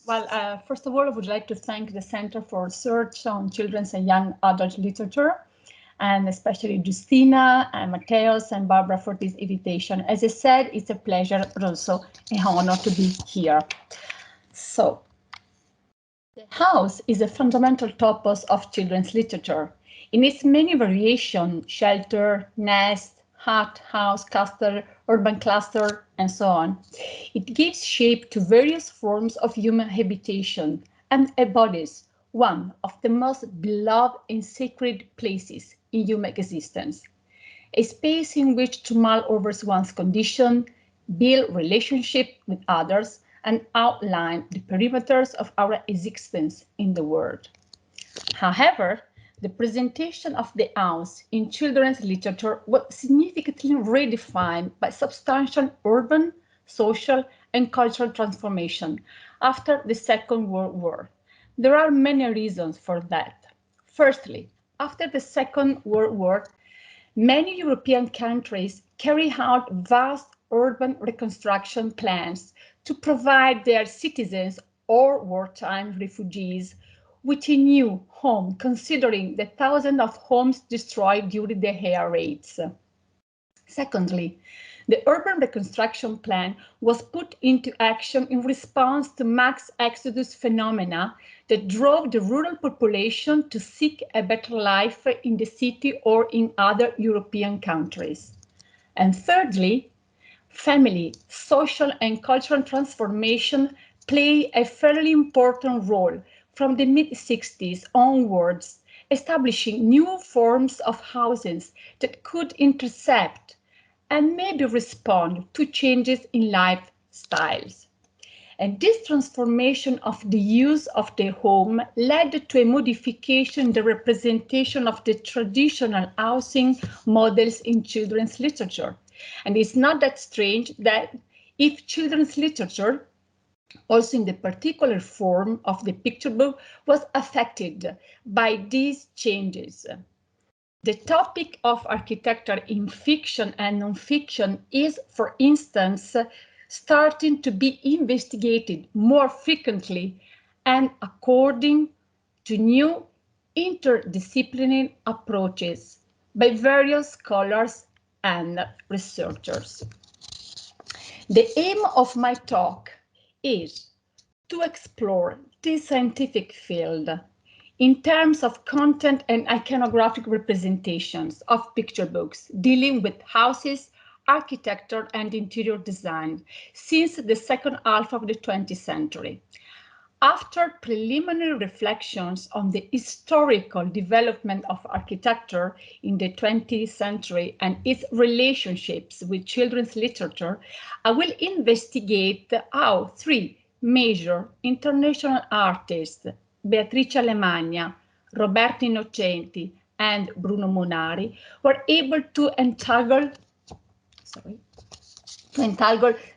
Well, first of all, I would like to thank the Center for Research on Children's and Young Adult Literature, and especially Justina and Mateos and Barbara for this invitation. As I said, it's a pleasure, but also an honor to be here. So, the house is a fundamental topos of children's literature. In its many variations, shelter, nest, hut, house, castle, urban cluster, and so on, it gives shape to various forms of human habitation and embodies one of the most beloved and sacred places in human existence, a space in which to mull over one's condition, build relationship with others, and outline the perimeters of our existence in the world. However, the presentation of the house in children's literature was significantly redefined by substantial urban, social, and cultural transformation after the Second World War. There are many reasons for that. Firstly, after the Second World War, many European countries carry out vast urban reconstruction plans to provide their citizens or wartime refugees with a new home, considering the thousands of homes destroyed during the air raids. Secondly, the urban reconstruction plan was put into action in response to mass exodus phenomena that drove the rural population to seek a better life in the city or in other European countries. And thirdly, family, social, and cultural transformation play a fairly important role from the mid-60s onwards, establishing new forms of houses that could intercept and maybe respond to changes in lifestyles. And this transformation of the use of the home led to a modification in the representation of the traditional housing models in children's literature. And it's not that strange that if children's literature, also in the particular form of the picture book, was affected by these changes. The topic of architecture in fiction and non-fiction is, for instance, starting to be investigated more frequently and according to new interdisciplinary approaches by various scholars and researchers. The aim of my talk is to explore this scientific field in terms of content and iconographic representations of picture books dealing with houses, architecture, and interior design since the second half of the 20th century. After preliminary reflections on the historical development of architecture in the 20th century and its relationships with children's literature, I will investigate how three major international artists, Beatrice Alemagna, Roberto Innocenti, and Bruno Munari, were able to entangle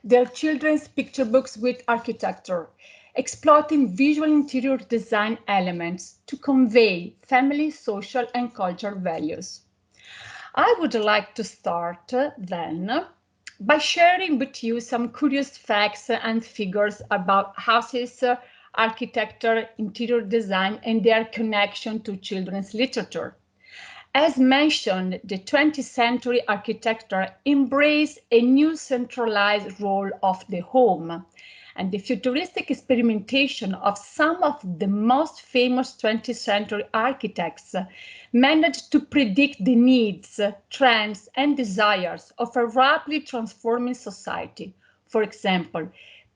their children's picture books with architecture, exploiting visual interior design elements to convey family, social, and cultural values. I would like to start then by sharing with you some curious facts and figures about houses, architecture, interior design, and their connection to children's literature. As mentioned, the 20th century architecture embraced a new centralized role of the home, and the futuristic experimentation of some of the most famous 20th century architects managed to predict the needs, trends, and desires of a rapidly transforming society. For example,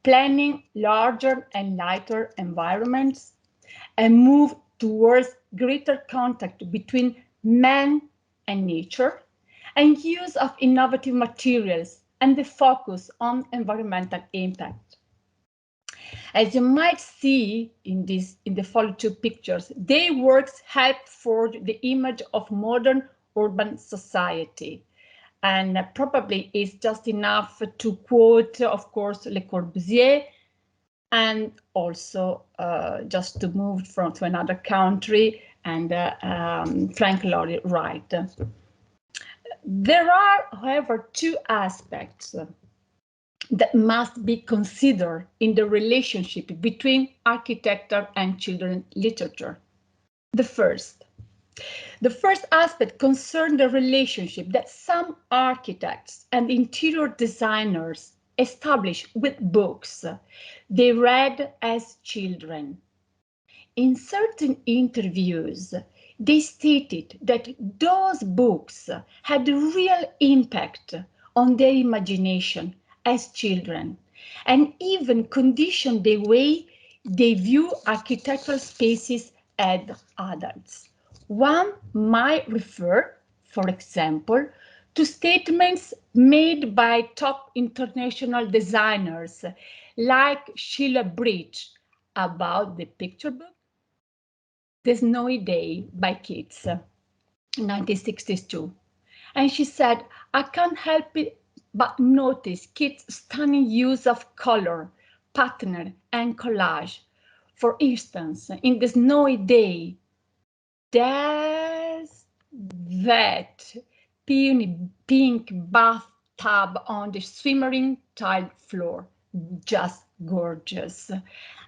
planning larger and lighter environments, and move towards greater contact between man and nature, and use of innovative materials and the focus on environmental impact. As you might see in the following two pictures, their works help forge the image of modern urban society. And probably it's just enough to quote, of course, Le Corbusier, and also just to move to another country, and Frank Lloyd Wright. There are, however, two aspects that must be considered in the relationship between architecture and children's literature. The first aspect concerns the relationship that some architects and interior designers establish with books they read as children. In certain interviews, they stated that those books had a real impact on their imagination as children, and even conditioned the way they view architectural spaces as adults. One might refer, for example, to statements made by top international designers like Sheila Bridge about the Picturebook, The Snowy Day by Keats, 1962. And she said, I can't help it but notice Keats' stunning use of color, pattern, and collage. For instance, in The Snowy Day, there's that puny pink bathtub on the shimmering tiled floor. Just gorgeous.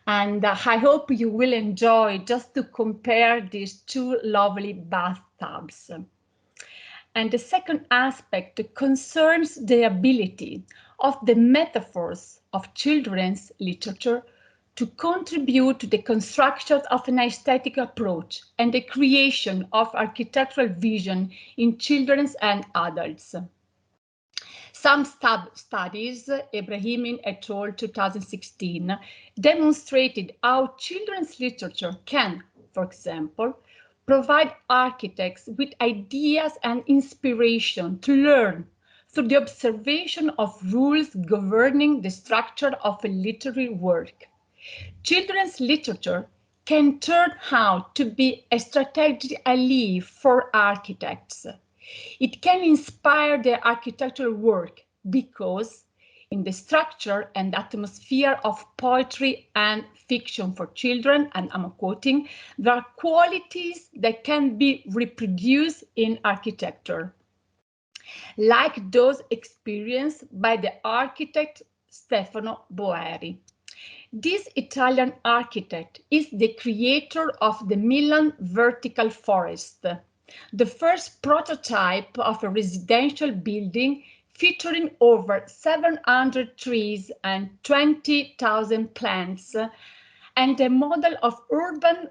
And I hope you will enjoy just to compare these two lovely bathtubs. And the second aspect concerns the ability of the metaphors of children's literature to contribute to the construction of an aesthetic approach and the creation of architectural vision in children and adults. Some studies, Ibrahimi et al. 2016, demonstrated how children's literature can, for example, provide architects with ideas and inspiration to learn through the observation of rules governing the structure of a literary work. Children's literature can turn out to be a strategic ally for architects. It can inspire their architectural work because in the structure and atmosphere of poetry and fiction for children, and I'm quoting, there are qualities that can be reproduced in architecture, like those experienced by the architect Stefano Boeri. This Italian architect is the creator of the Milan Vertical Forest, the first prototype of a residential building featuring over 700 trees and 20,000 plants, and a model of urban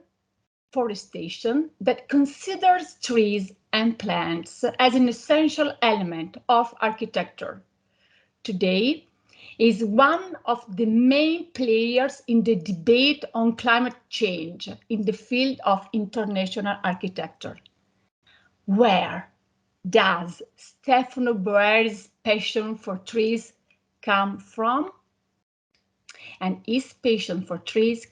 forestation that considers trees and plants as an essential element of architecture. Today, is one of the main players in the debate on climate change in the field of international architecture. Where does Stefano Boeri's passion for trees come from? And his passion for trees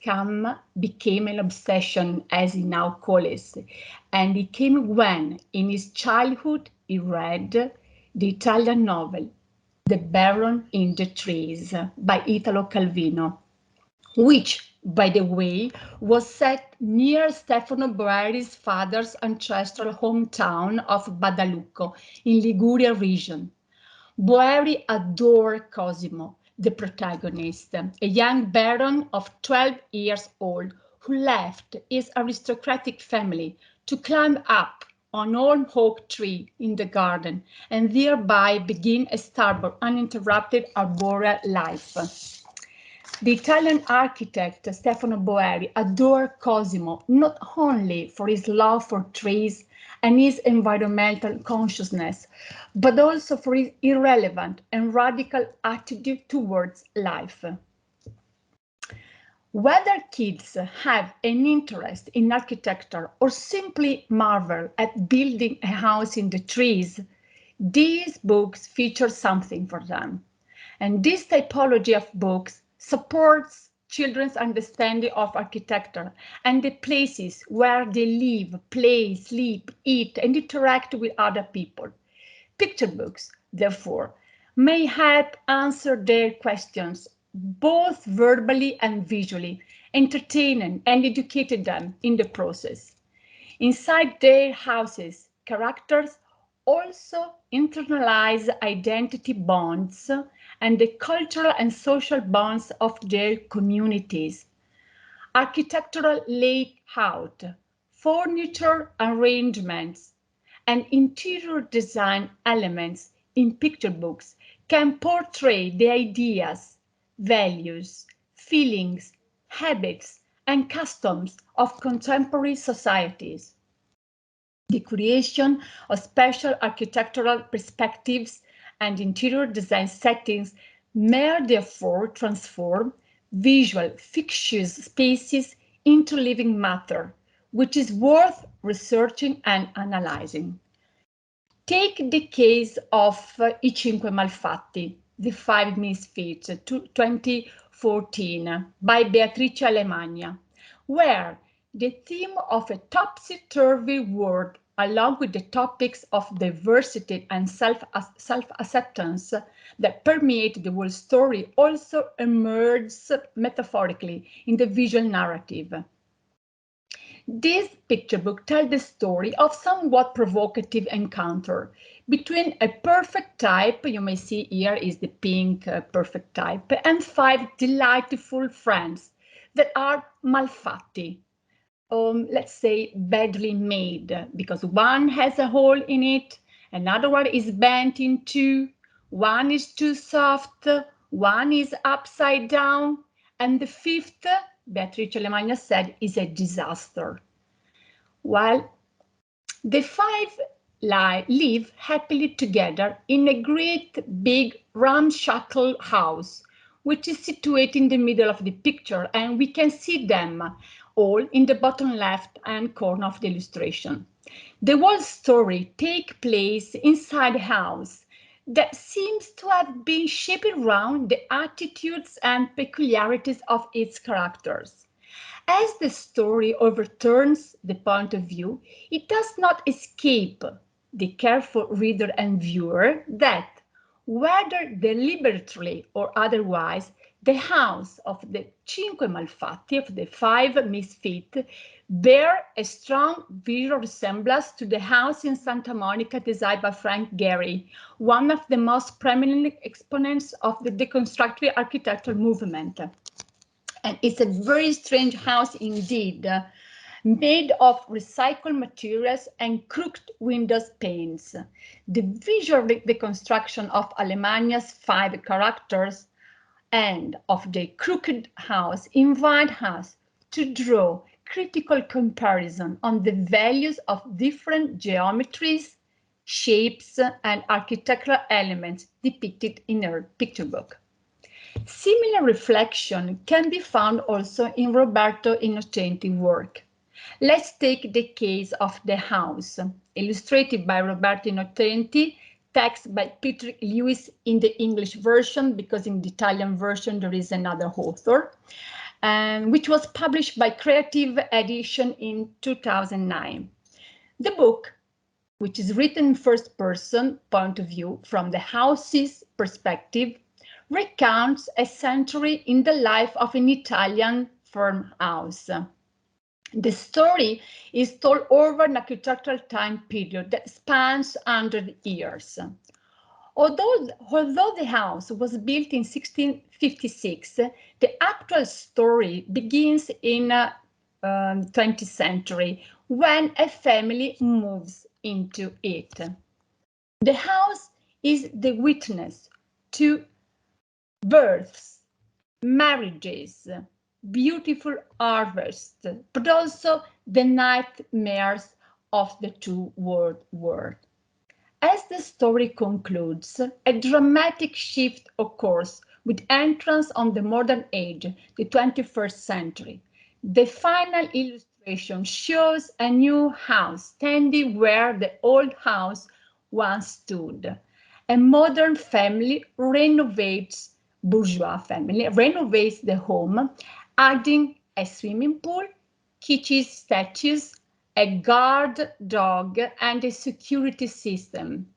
became an obsession, as he now calls it. And it came when, in his childhood, he read the Italian novel The Baron in the Trees by Italo Calvino, which, by the way, was set near Stefano Boeri's father's ancestral hometown of Badalucco in Liguria region. Boeri adored Cosimo, the protagonist, a young baron of 12 years old who left his aristocratic family to climb up on an oak tree in the garden and thereby begin a stubborn, uninterrupted arboreal life. The Italian architect Stefano Boeri adored Cosimo not only for his love for trees and his environmental consciousness, but also for his irrelevant and radical attitude towards life. Whether kids have an interest in architecture or simply marvel at building a house in the trees, these books feature something for them. And this typology of books supports children's understanding of architecture and the places where they live, play, sleep, eat, and interact with other people. Picture books, therefore, may help answer their questions both verbally and visually, entertaining and educating them in the process. Inside their houses, characters also internalize identity bonds and the cultural and social bonds of their communities. Architectural layout, furniture arrangements, and interior design elements in picture books can portray the ideas, values, feelings, habits, and customs of contemporary societies. The creation of special architectural perspectives and interior design settings may therefore transform visual fictitious spaces into living matter, which is worth researching and analyzing. Take the case of I Cinque Malfatti, the Five Misfits, 2014, by Beatrice Alemagna, where the theme of a topsy-turvy world, along with the topics of diversity and self-acceptance that permeate the whole story, also emerges metaphorically in the visual narrative. This picture book tells the story of somewhat provocative encounter between a perfect type, you may see here is the pink perfect type, and five delightful friends that are malfatti. Let's say badly made, because one has a hole in it, another one is bent in two, one is too soft, one is upside down, and the fifth, Beatrice Alemagna said, is a disaster. While the five live happily together in a great big ramshackle house, which is situated in the middle of the picture, and we can see them all in the bottom left hand corner of the illustration. The whole story takes place inside a house that seems to have been shaped around the attitudes and peculiarities of its characters. As the story overturns the point of view, it does not escape the careful reader and viewer that, whether deliberately or otherwise, the house of the Cinque Malfatti, of the Five Misfits, bear a strong visual resemblance to the house in Santa Monica designed by Frank Gehry, one of the most prominent exponents of the deconstructive architectural movement. And it's a very strange house indeed, made of recycled materials and crooked windows panes. The visual reconstruction of Alemagna's five characters and of the crooked house invite us to draw critical comparison on the values of different geometries, shapes, and architectural elements depicted in her picture book. Similar reflection can be found also in Roberto Innocenti's work. Let's take the case of The House, illustrated by Roberto Innocenti, text by Peter Lewis in the English version, because in the Italian version there is another author, and which was published by Creative Edition in 2009. The book, which is written in first person point of view from the house's perspective, recounts a century in the life of an Italian farmhouse. The story is told over an architectural time period that spans 100 years. Although the house was built in 1656, the actual story begins in 20th century when a family moves into it. The house is the witness to births, marriages, beautiful harvests, but also the nightmares of the two-world war. As the story concludes, a dramatic shift occurs with entrance on the modern age, the 21st century. The final illustration shows a new house standing where the old house once stood. A modern family renovates the home, adding a swimming pool, kitchen statues, a guard dog, and a security system.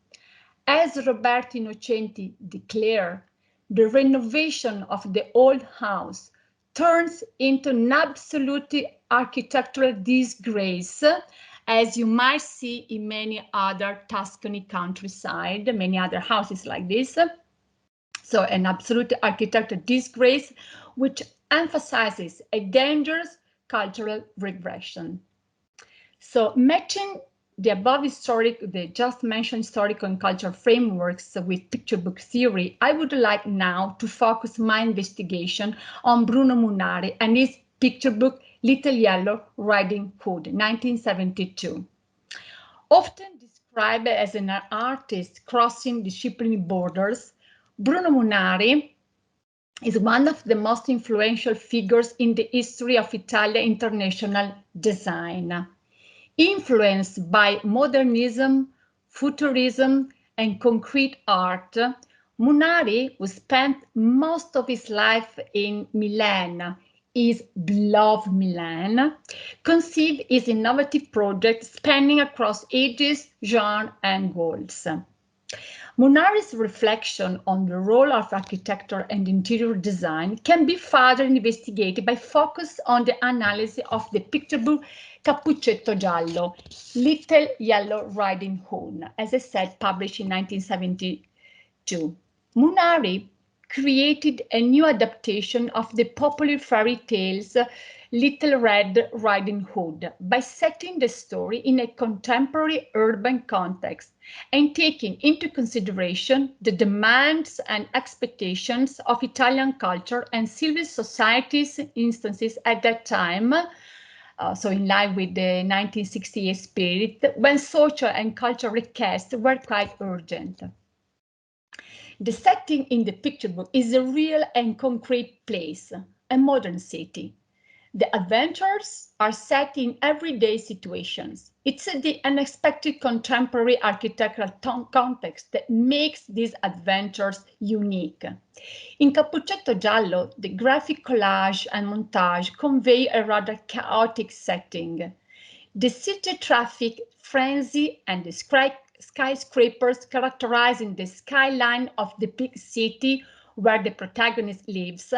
As Roberto Innocenti declared, the renovation of the old house turns into an absolute architectural disgrace as you might see in many other Tuscany countryside, many other houses like this. So an absolute architectural disgrace, which emphasizes a dangerous cultural regression. So matching the above the just mentioned historical and cultural frameworks with picture book theory, I would like now to focus my investigation on Bruno Munari and his picture book Little Yellow Riding Hood, 1972. Often described as an artist crossing disciplinary borders, Bruno Munari is one of the most influential figures in the history of Italian international design. Influenced by modernism, futurism, and concrete art, Munari, who spent most of his life in Milan, his beloved Milan, conceived his innovative project spanning across ages, genres, and goals. Munari's reflection on the role of architecture and interior design can be further investigated by focus on the analysis of the picture book Cappuccetto Giallo, Little Yellow Riding Hood, as I said, published in 1972. Munari created a new adaptation of the popular fairy tales Little Red Riding Hood by setting the story in a contemporary urban context and taking into consideration the demands and expectations of Italian culture and civil society's instances at that time, so in line with the 1968 spirit, when social and cultural requests were quite urgent. The setting in the picture book is a real and concrete place, a modern city. The adventures are set in everyday situations. It's the unexpected contemporary architectural context that makes these adventures unique. In Cappuccetto Giallo, the graphic collage and montage convey a rather chaotic setting. The city traffic frenzy and the skyscrapers characterizing the skyline of the big city where the protagonist lives,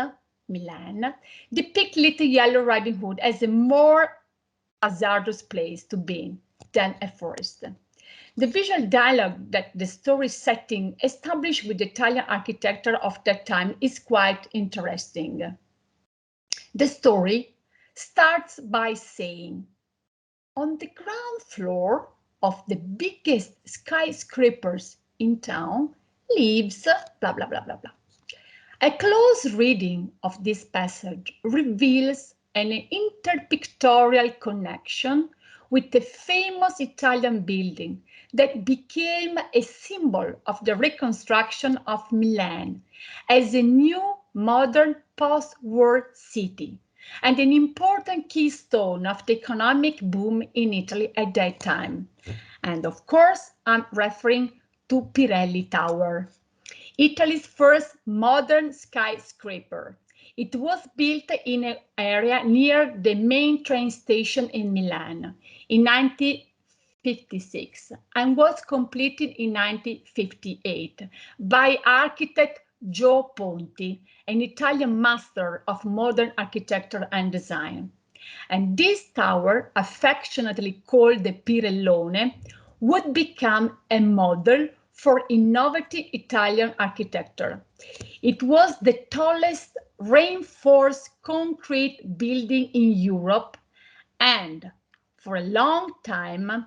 Milan, depict Little Yellow Riding Hood as a more hazardous place to be than a forest. The visual dialogue that the story setting established with the Italian architecture of that time is quite interesting. The story starts by saying, on the ground floor of the biggest skyscrapers in town lives blah, blah, blah, blah, blah. A close reading of this passage reveals an interpictorial connection with the famous Italian building that became a symbol of the reconstruction of Milan as a new modern post-war city and an important keystone of the economic boom in Italy at that time. And of course, I'm referring to Pirelli Tower, Italy's first modern skyscraper. It was built in an area near the main train station in Milan in 1956 and was completed in 1958 by architect Gio Ponti, an Italian master of modern architecture and design. And this tower, affectionately called the Pirellone, would become a model for innovative Italian architecture. It was the tallest reinforced concrete building in Europe, and for a long time,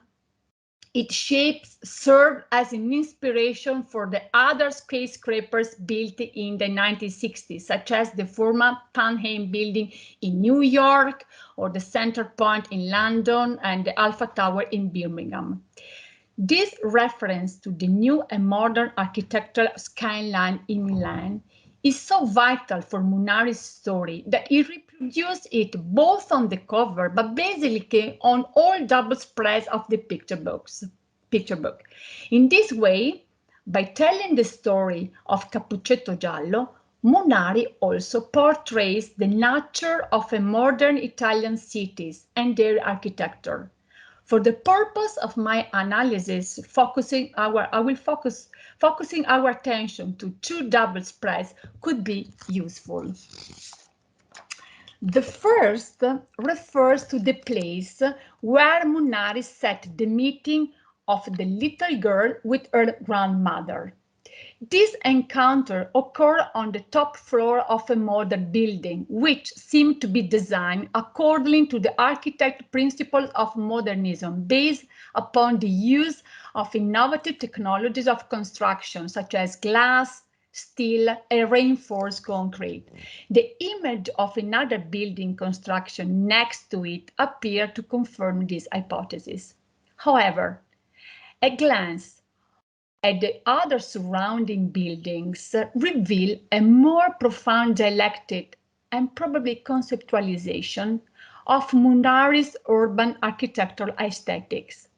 its shapes served as an inspiration for the other skyscrapers built in the 1960s, such as the former Panheim building in New York, or the Center Point in London, and the Alpha Tower in Birmingham. This reference to the new and modern architectural skyline in Milan is so vital for Munari's story that he reproduced it both on the cover, but basically on all double spreads of the picture book. In this way, by telling the story of Cappuccetto Giallo, Munari also portrays the nature of a modern Italian cities and their architecture. For the purpose of my analysis, focusing our attention to two double spreads could be useful. The first refers to the place where Munari set the meeting of the little girl with her grandmother. This encounter occurred on the top floor of a modern building, which seemed to be designed according to the architect principles of modernism, based upon the use of innovative technologies of construction, such as glass, steel, and reinforced concrete. The image of another building construction next to it appeared to confirm this hypothesis. However, a glance at the other surrounding buildings reveal a more profound dialectic and probably conceptualization of Munari's urban architectural aesthetics.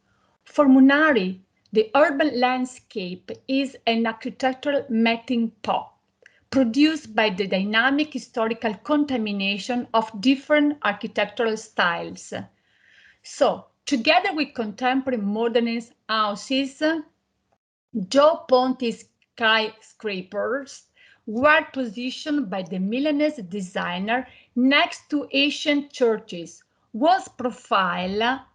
For Munari, the urban landscape is an architectural melting pot produced by the dynamic historical contamination of different architectural styles. So, together with contemporary modernist houses, Joe Ponti's skyscrapers were positioned by the Milanese designer next to ancient churches, whose profile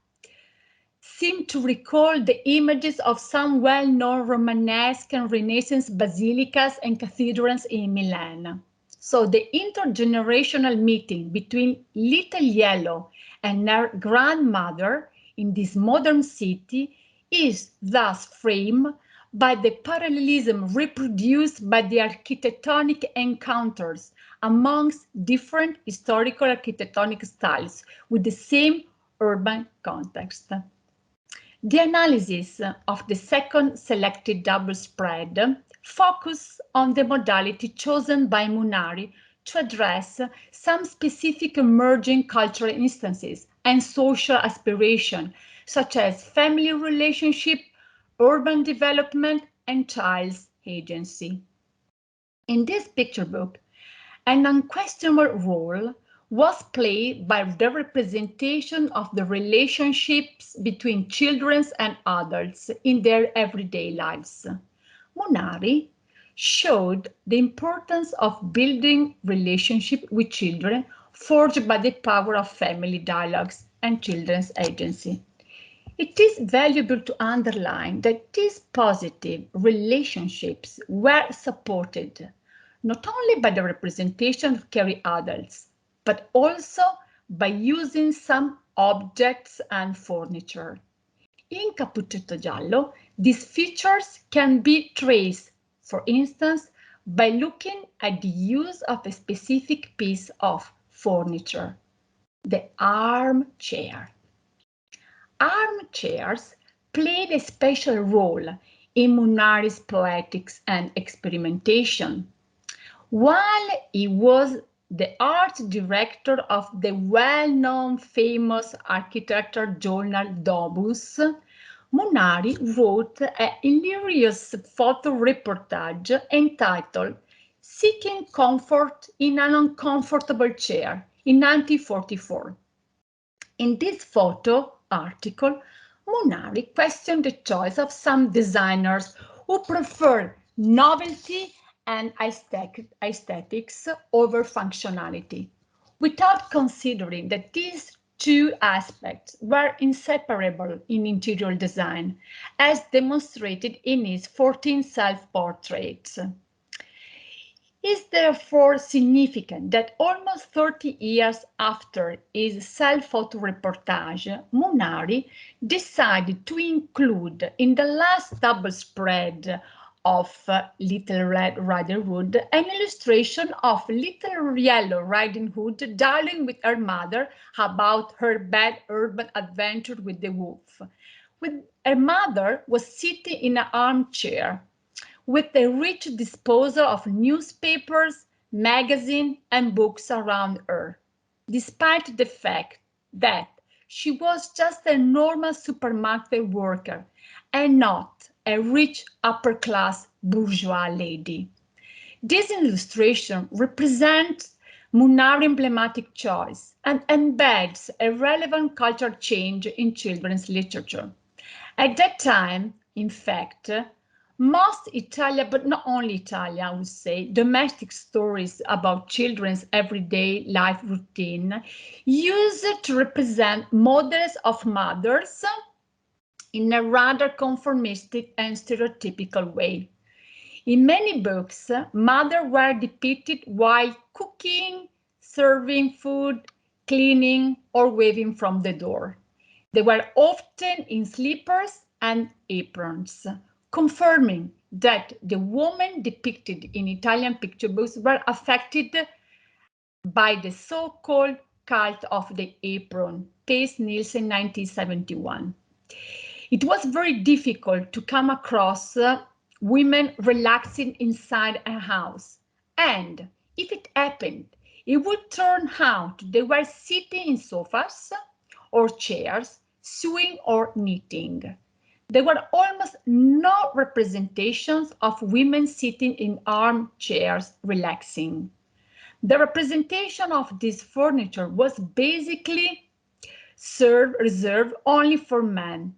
seemed to recall the images of some well-known Romanesque and Renaissance basilicas and cathedrals in Milan. So the intergenerational meeting between Little Yellow and her grandmother in this modern city is thus framed by the parallelism reproduced by the architectonic encounters amongst different historical architectonic styles with the same urban context. The analysis of the second selected double spread focused on the modality chosen by Munari to address some specific emerging cultural instances and social aspiration, such as family relationship, urban development, and child's agency. In this picture book, an unquestionable role was played by the representation of the relationships between children and adults in their everyday lives. Munari showed the importance of building relationships with children forged by the power of family dialogues and children's agency. It is valuable to underline that these positive relationships were supported not only by the representation of caring adults, but also by using some objects and furniture. In Cappuccetto Giallo, these features can be traced, for instance, by looking at the use of a specific piece of furniture, the armchair. Armchairs played a special role in Munari's poetics and experimentation. While he was the art director of the well-known famous architecture journal Dobus, Munari wrote a hilarious photo reportage entitled "Seeking Comfort in an Uncomfortable Chair" in 1944. In this photo article, Munari questioned the choice of some designers who prefer novelty and aesthetics over functionality, without considering that these two aspects were inseparable in interior design, as demonstrated in his 14 self-portraits. It is therefore significant that almost 30 years after his self-photo reportage, Munari decided to include in the last double spread of Little Red Riding Hood an illustration of Little Yellow Riding Hood dialoguing with her mother about her bad urban adventure with the wolf. Her mother was sitting in an armchair with a rich disposal of newspapers, magazines, and books around her, despite the fact that she was just a normal supermarket worker and not a rich upper-class bourgeois lady. This illustration represents Munari's emblematic choice and embeds a relevant cultural change in children's literature. At that time, in fact, Most Italian, but not only Italian, I would say, domestic stories about children's everyday life routine used to represent models of mothers in a rather conformistic and stereotypical way. In many books, mothers were depicted while cooking, serving food, cleaning, or waving from the door. They were often in slippers and aprons, confirming that the women depicted in Italian picture books were affected by the so-called cult of the apron, Pace Nielsen 1971. It was very difficult to come across women relaxing inside a house. And if it happened, it would turn out they were sitting in sofas or chairs, sewing or knitting. There were almost no representations of women sitting in armchairs relaxing. The representation of this furniture was basically reserved only for men.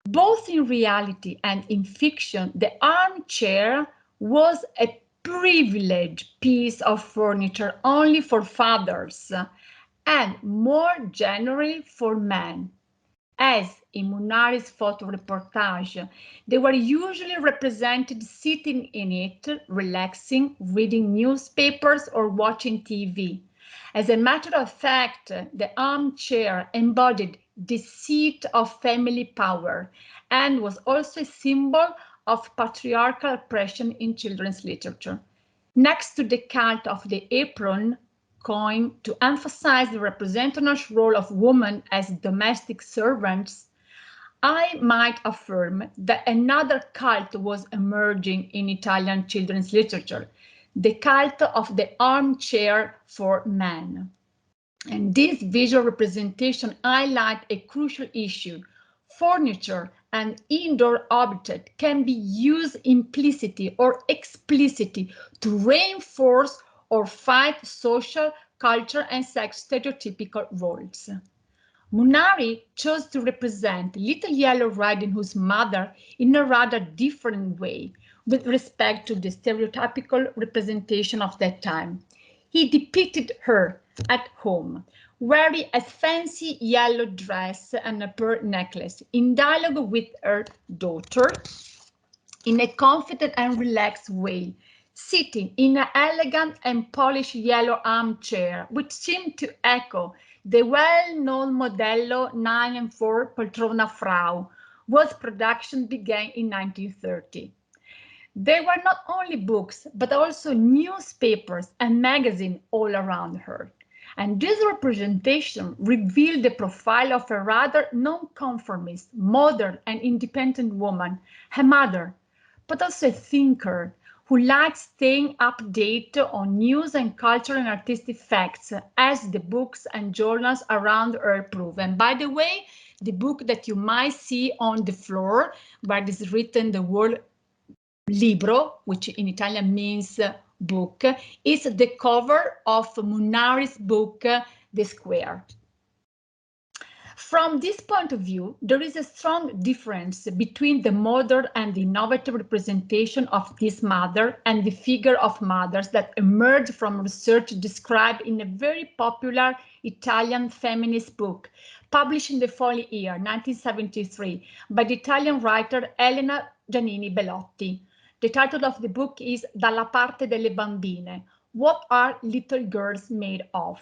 Both in reality and in fiction, the armchair was a privileged piece of furniture only for fathers and more generally for men. As in Munari's photo reportage, they were usually represented sitting in it, relaxing, reading newspapers or watching TV. As a matter of fact, the armchair embodied the seat of family power and was also a symbol of patriarchal oppression in children's literature. Next to the cult of the apron, coined to emphasize the representative role of women as domestic servants, I might affirm that another cult was emerging in Italian children's literature, the cult of the armchair for men. And this visual representation highlights a crucial issue. Furniture and indoor objects can be used implicitly or explicitly to reinforce or fight social, culture, and sex stereotypical roles. Munari chose to represent Little Yellow Riding Hood's mother in a rather different way with respect to the stereotypical representation of that time. He depicted her at home, wearing a fancy yellow dress and a pearl necklace, in dialogue with her daughter in a confident and relaxed way, sitting in an elegant and polished yellow armchair, which seemed to echo the well-known Modello 9 and 4 Poltrona Frau, whose production began in 1930. There were not only books, but also newspapers and magazines all around her. And this representation revealed the profile of a rather nonconformist, modern and independent woman, her mother, but also a thinker who liked staying updated on news and cultural and artistic facts, as the books and journals around her prove. And by the way, the book that you might see on the floor, where it is written the word libro, which in Italian means book, is the cover of Munari's book, The Square. From this point of view, there is a strong difference between the modern and the innovative representation of this mother and the figure of mothers that emerged from research described in a very popular Italian feminist book, published in the following year, 1973, by the Italian writer Elena Giannini Bellotti. The title of the book is Dalla parte delle bambine, What Are Little Girls Made Of?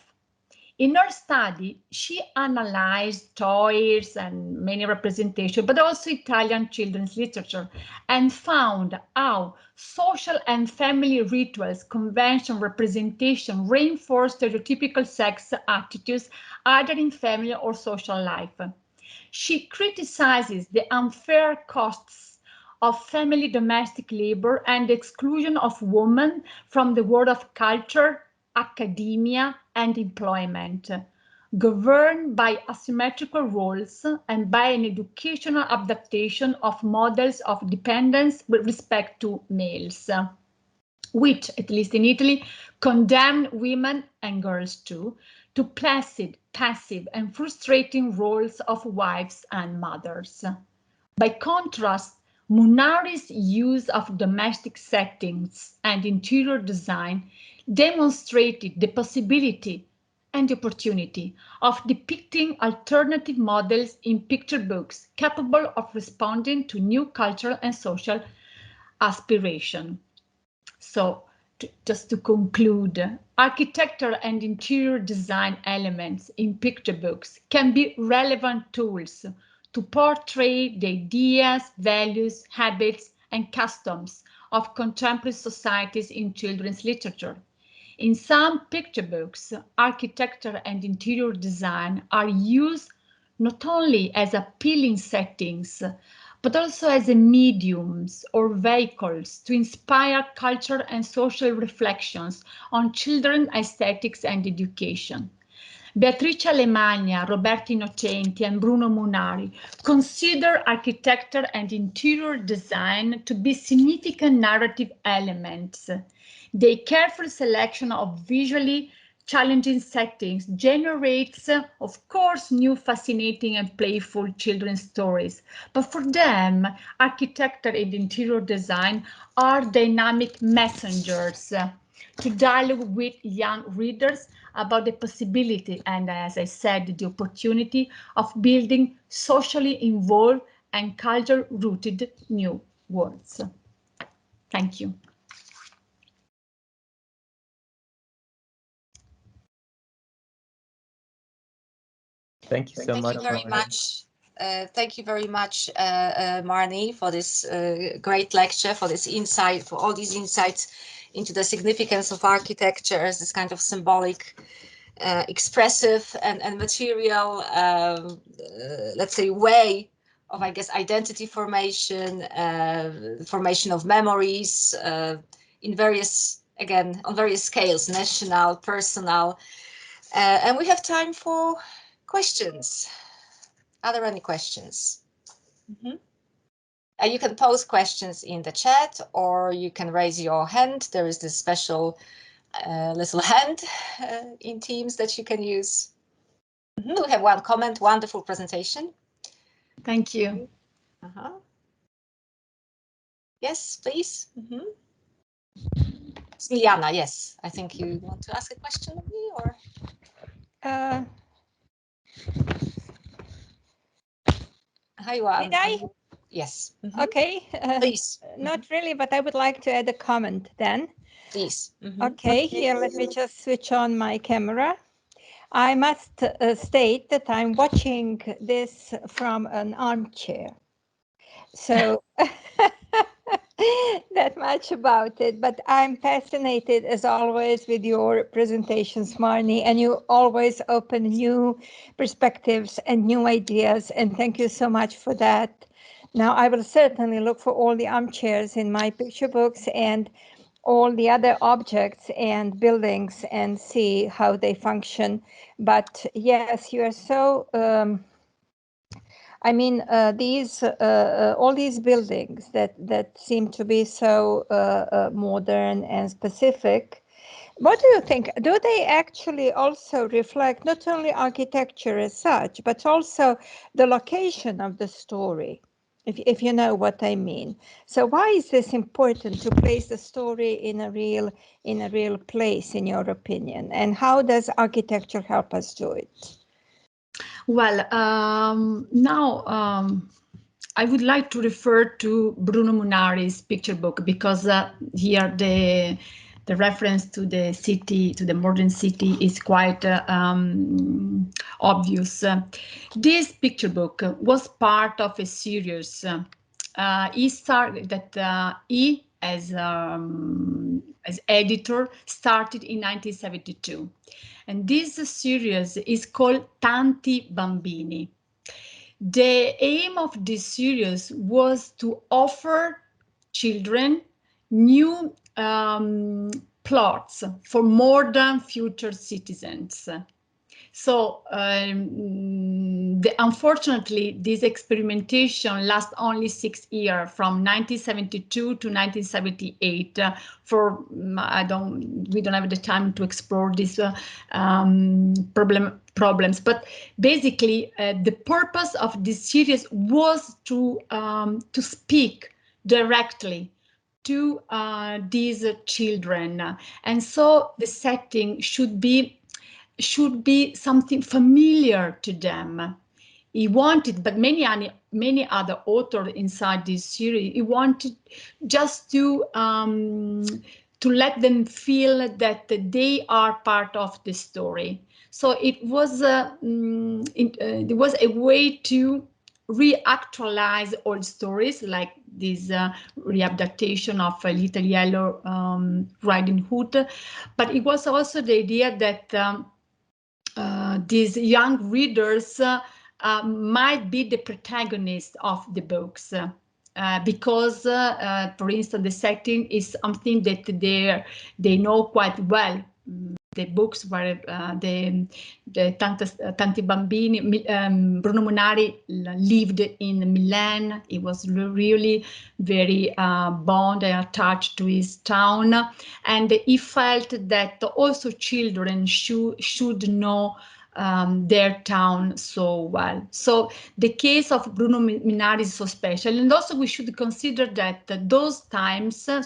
In her study, she analyzed toys and many representations, but also Italian children's literature, and found how social and family rituals, convention, representation reinforce stereotypical sex attitudes either in family or social life. She criticizes the unfair costs of family domestic labor and the exclusion of women from the world of culture, academia, and employment, governed by asymmetrical roles and by an educational adaptation of models of dependence with respect to males, which, at least in Italy, condemn women and girls too, to placid, passive, and frustrating roles of wives and mothers. By contrast, Munari's use of domestic settings and interior design demonstrated the possibility and the opportunity of depicting alternative models in picture books capable of responding to new cultural and social aspiration. So, just to conclude, architecture and interior design elements in picture books can be relevant tools to portray the ideas, values, habits, and customs of contemporary societies in children's literature. In some picture books, architecture and interior design are used not only as appealing settings, but also as a mediums or vehicles to inspire culture and social reflections on children's aesthetics and education. Beatrice Alemagna, Roberto Innocenti, and Bruno Munari consider architecture and interior design to be significant narrative elements. Their careful selection of visually challenging settings generates, of course, new fascinating and playful children's stories. But for them, architecture and interior design are dynamic messengers to dialogue with young readers about the possibility and, as I said, the opportunity of building socially involved and culture-rooted new worlds. Thank you. Thank you so much. Thank you very much. Thank you very much, Marnie, for this great lecture, for this insight, for all these insights into the significance of architecture as this kind of symbolic, expressive and material, let's say, way of, I guess, identity formation, formation of memories in various, again, on various scales, national, personal. And we have time for questions. Are there any questions? You can post questions in the chat, or you can raise your hand. There is this special little hand in Teams that you can use. We have one comment. Wonderful presentation. Thank you. Yes, please. Smiljana, yes. I think you want to ask a question of me, or? Hi, you are. Did I? Yes. Okay. Please. Not really, but I would like to add a comment then. Please. Okay, here, let me just switch on my camera. I must state that I'm watching this from an armchair. So that much about it, but I'm fascinated as always with your presentations, Marnie, and you always open new perspectives and new ideas, and thank you so much for that. Now I will certainly look for all the armchairs in my picture books and all the other objects and buildings and see how they function. But yes, you are so I mean, all these buildings that seem to be so modern and specific. What do you think? Do they actually also reflect not only architecture as such, but also the location of the story, if you know what I mean? So why is this important to place the story in a real place, in your opinion? And how does architecture help us do it? Well, now I would like to refer to Bruno Munari's picture book, because here the reference to the city, to the modern city, is quite obvious. This picture book was part of a series. He started that he, as editor, started in 1972. And this series is called Tanti Bambini. The aim of this series was to offer children new plots for modern future citizens. So unfortunately, this experimentation lasts only 6 years, from 1972 to 1978. We don't have the time to explore these problems. But basically, the purpose of this series was to speak directly to these children, and so the setting should be something familiar to them. He wanted, but many other authors inside this series, he wanted just to let them feel that they are part of the story. So it was it was a way to reactualize old stories, like this readaptation of Little Yellow Riding Hood, but it was also the idea that these young readers might be the protagonists of the books, because, for instance, the setting is something that they know quite well. The books were the Tanti Bambini. Bruno Munari lived in Milan. He was really very bonded and attached to his town, and he felt that also children should know their town so well. So the case of Bruno Munari is so special, and also we should consider that those times, so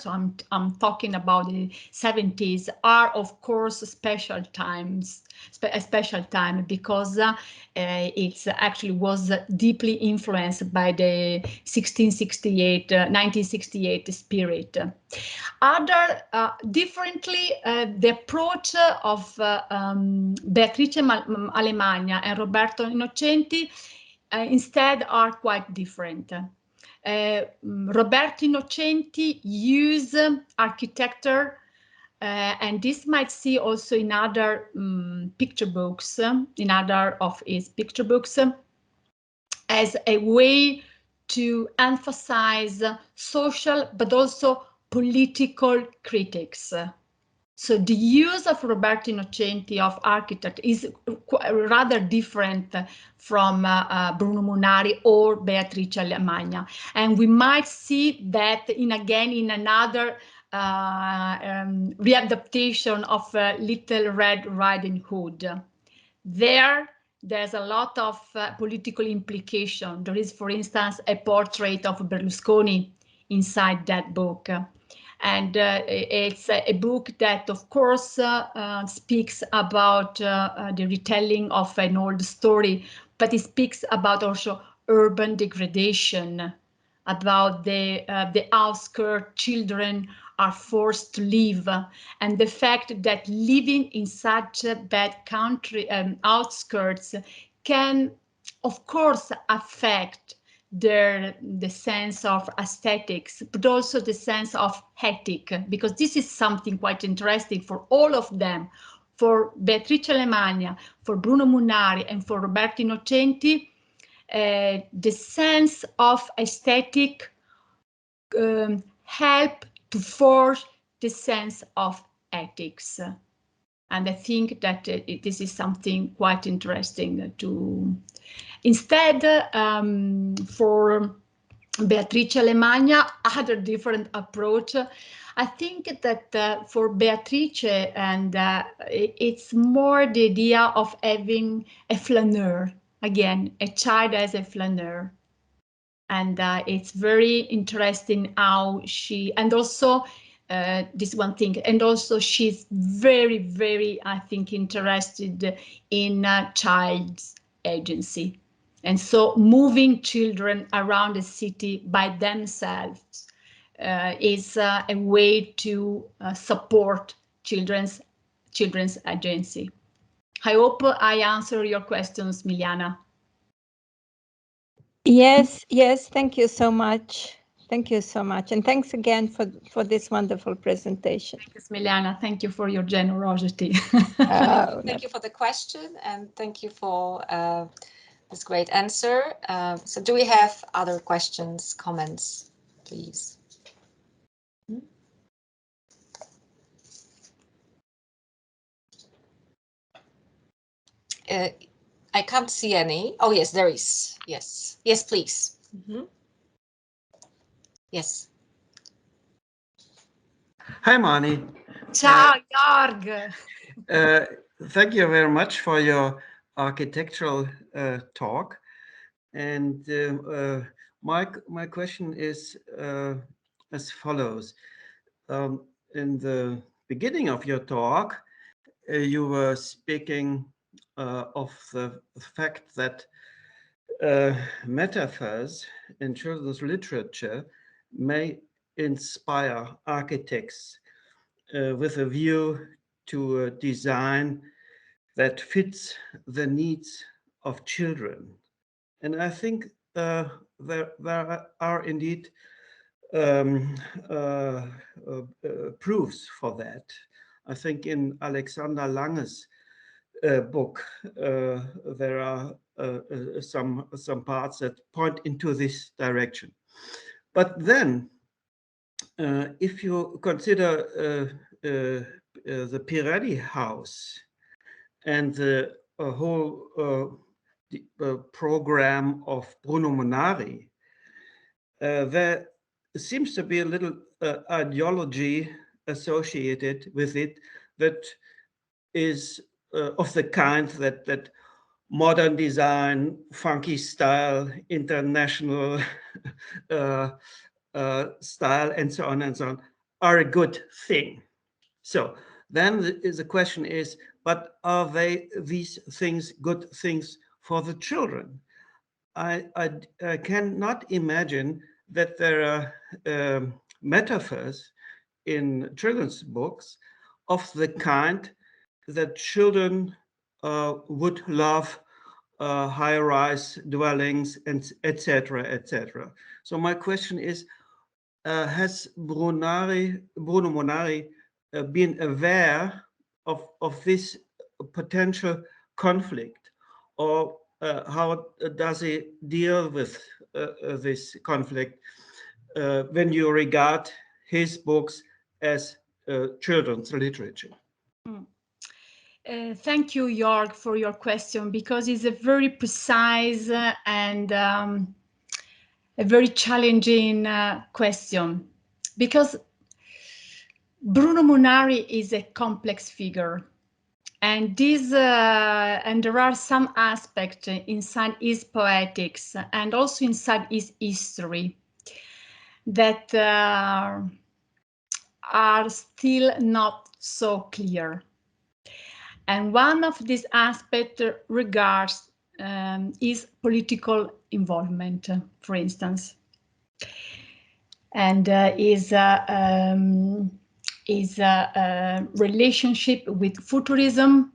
I'm talking about the 70s, are of course special times, a special time, because it actually was deeply influenced by the 1968 spirit. Other differently, the approach of Beatrice Alemagna and Roberto Innocenti instead are quite different. Roberto Innocenti used architecture, and this might see also in other picture books, in other of his picture books, as a way to emphasize social but also political critics. So the use of Roberto Innocenti of architect is rather different from Bruno Munari or Beatrice Alemagna. And we might see that in another readaptation of Little Red Riding Hood. There's a lot of political implication. There is, for instance, a portrait of Berlusconi inside that book. And it's a book that, of course, speaks about the retelling of an old story, but it speaks about also urban degradation, about the outskirts children are forced to live, and the fact that living in such a bad country outskirts can, of course, affect the sense of aesthetics, but also the sense of ethic, because this is something quite interesting for all of them, for Beatrice Alemagna, for Bruno Munari, and for Roberto Innocenti. The sense of aesthetic help to forge the sense of ethics. And I think that this is something quite interesting to. Instead, for Beatrice Alemagna, other different approach. I think that for Beatrice, and it's more the idea of having a flaneur, again, a child as a flaneur. And it's very interesting how she, and also this one thing, and also she's very, very, I think, interested in child's agency. And so moving children around the city by themselves is a way to support children's agency. I hope I answer your questions, Miliana. Yes, thank you so much. Thank you so much. And thanks again for this wonderful presentation. Thanks, Miliana. Thank you for your generosity. Thank you for the question, and thank you for this great answer. So do we have other questions, comments, please? I can't see any. Oh, yes, there is. Yes. Yes, please. Mm-hmm. Yes. Hi, Marnie. Ciao, Jorg. Thank you very much for your architectural talk. And My question is as follows. In the beginning of your talk, you were speaking of the fact that metaphors in children's literature may inspire architects with a view to a design that fits the needs of children. And I think there are indeed proofs for that. I think in Alexander Lange's book, there are some parts that point into this direction. But then, if you consider the Pirelli house and the whole program of Bruno Munari, there seems to be a little ideology associated with it that is of the kind that modern design, funky style, international style, and so on, are a good thing. So then the question is, but are these things good things for the children? I cannot imagine that there are metaphors in children's books of the kind that children would love, high-rise dwellings, and etc., etc. So my question is, has Bruno Munari been aware of this potential conflict, or how does he deal with this conflict when you regard his books as children's literature? Thank you, Jörg, for your question, because it's a very precise and a very challenging question, because Bruno Munari is a complex figure, and there are some aspects inside his poetics and also inside his history that are still not so clear. And one of these aspects regards his political involvement, for instance, and his relationship with futurism,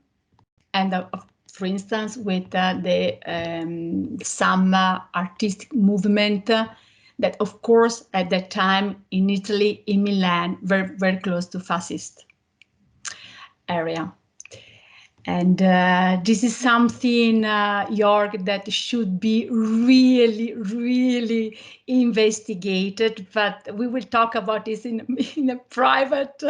and for instance, with some artistic movement that, of course, at that time in Italy, in Milan, very, very close to fascist area. And this is something, Jörg, that should be really, really investigated. But we will talk about this in a private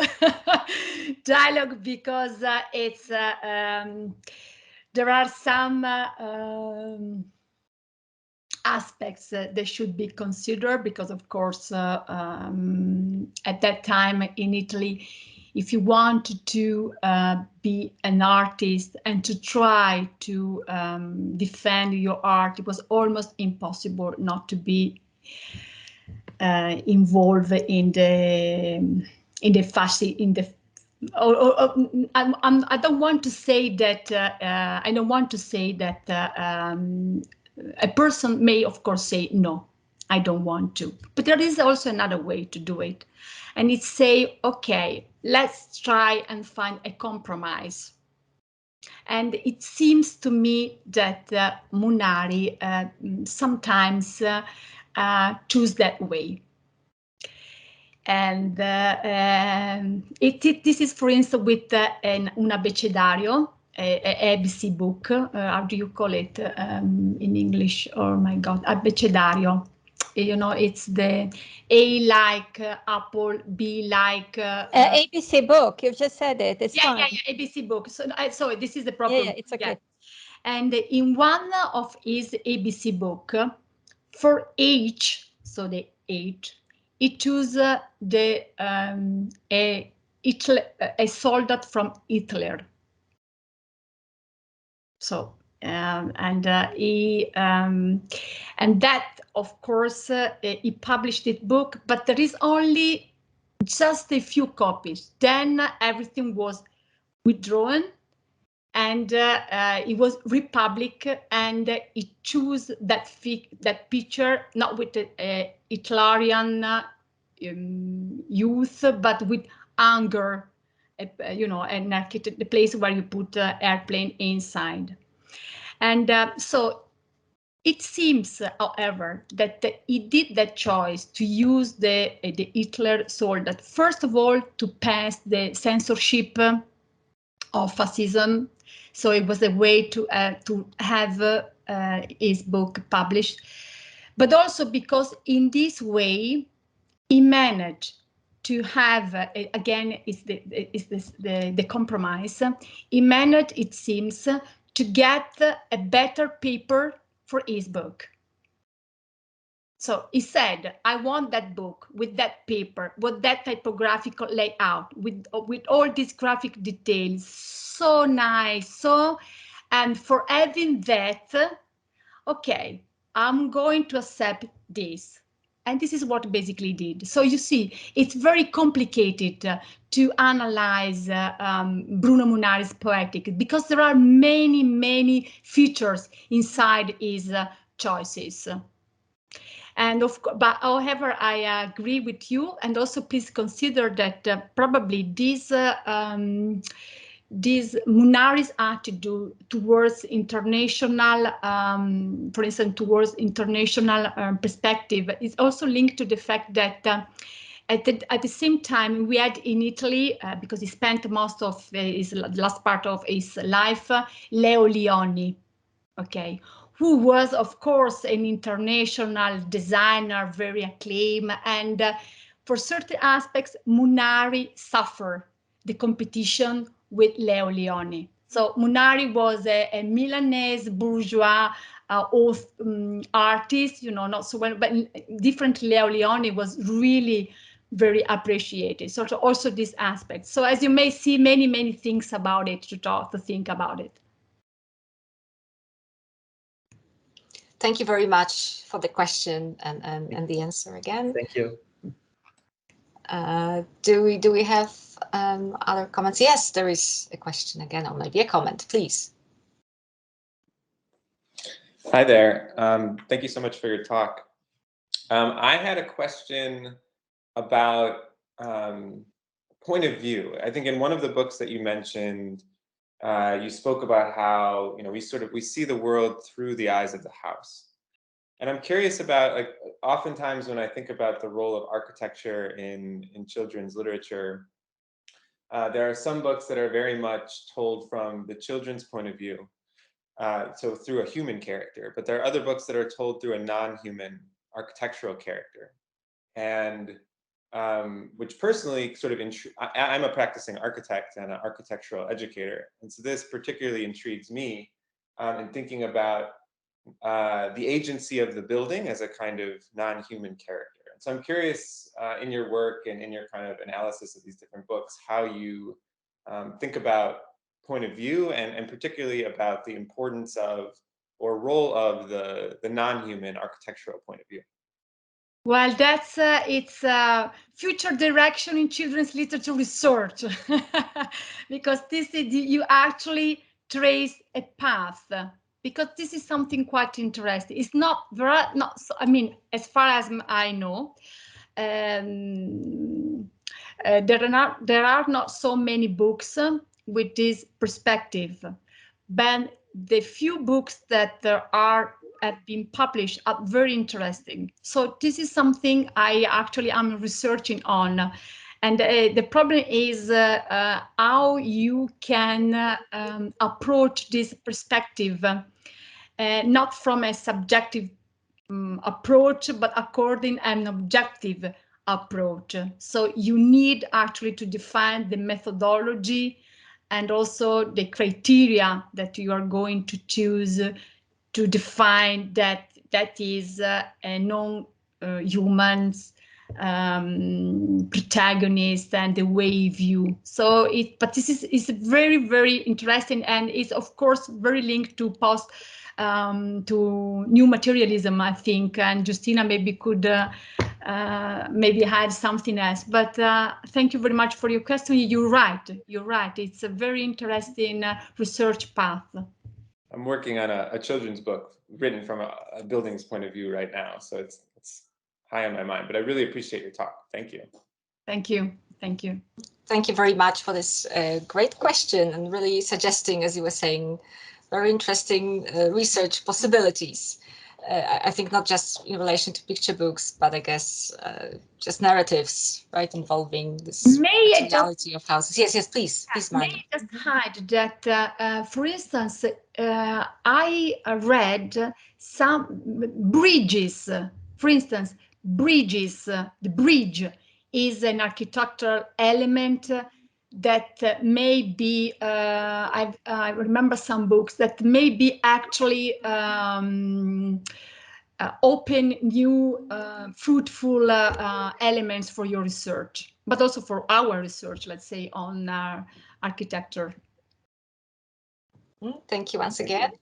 dialogue, because it's there are some aspects that should be considered, because, of course, at that time in Italy, if you want to be an artist and to try to defend your art, it was almost impossible not to be involved in the fascist, in the. I don't want to say that. I don't want to say that a person may, of course, say no. I don't want to, but there is also another way to do it, and it's say, okay, let's try and find a compromise. And it seems to me that Munari sometimes choose that way. And this is, for instance, with un abecedario, a ABC book. How do you call it in English? Oh my God, abecedario. You know, it's the A like apple, B like ABC book. You've just said it. It's fine. Yeah, ABC book. So sorry, this is the problem. Yeah, it's okay. Yeah. And in one of his ABC book, for age, so the age, he chose a soldier from Hitler. So and that, of course, he published this book, but there is only just a few copies. Then everything was withdrawn, and it was republic, and it chose that picture not with the Hitlerian youth, but with anger, you know, and the place where you put airplane inside. And so it seems, however, that he did that choice to use the Hitler soldier, first of all, to pass the censorship of fascism. So it was a way to have his book published, but also because in this way he managed to have again is the compromise. He managed, it seems, to get a better paper for his book. So he said, I want that book with that paper, with that typographical layout, with all these graphic details, so nice. So, and for having that, okay, I'm going to accept this. And this is what basically did. So you see, it's very complicated to analyze Bruno Munari's Poetic, because there are many, many features inside his choices. And but however, I agree with you, and also please consider that probably this Munari's attitude towards international, for instance, towards international perspective is also linked to the fact that at the same time we had in Italy, because he spent most of his last part of his life, Leo Lionni, okay, who was, of course, an international designer, very acclaimed, and for certain aspects, Munari suffered the competition with Leo Lionni. So Munari was a Milanese bourgeois artist, you know, not so well, but different. Leo Lionni was really very appreciated. So also this aspect. So as you may see, many, many things about it to think about it. Thank you very much for the question and the answer again. Thank you. Do we have other comments? Yes, there is a question again, or maybe a comment, please. Hi there. Thank you so much for your talk. I had a question about point of view. I think in one of the books that you mentioned, you spoke about how, you know, we see the world through the eyes of the house. And I'm curious about, like, oftentimes when I think about the role of architecture in children's literature, there are some books that are very much told from the children's point of view, so through a human character, but there are other books that are told through a non-human architectural character. And which personally sort of, I'm a practicing architect and an architectural educator. And so this particularly intrigues me in thinking about the agency of the building as a kind of non-human character. And so I'm curious in your work and in your kind of analysis of these different books, how you think about point of view and particularly about the importance of or role of the non-human architectural point of view. Well, that's it's future direction in children's literature research, because this is, you actually trace a path, because this is something quite interesting. It's not, there are not, I mean, as far as I know, there are not so many books with this perspective, but the few books that there are have been published are very interesting. So this is something I actually am researching on. And the problem is how you can approach this perspective, not from a subjective approach, but according an objective approach. So you need actually to define the methodology and also the criteria that you are going to choose to define that is a non-humans protagonist and the way view. So but this is very, very interesting, and it's of course very linked to to new materialism, I think, and Justina maybe could maybe add something else. But thank you very much for your question. You're right. It's a very interesting research path. I'm working on a children's book written from a building's point of view right now, so it's high on my mind. But I really appreciate your talk. Thank you. Thank you. Thank you. Thank you very much for this great question, and really suggesting, as you were saying, very interesting research possibilities. I think not just in relation to picture books, but I guess just narratives, right, involving this materiality of houses. Yes, please, Marnie. May I just hide that, for instance, I read some bridges. For instance, bridges. The bridge is an architectural element that may be. I remember some books that may be actually open new fruitful elements for your research, but also for our research, let's say, on architecture. Thank you once again.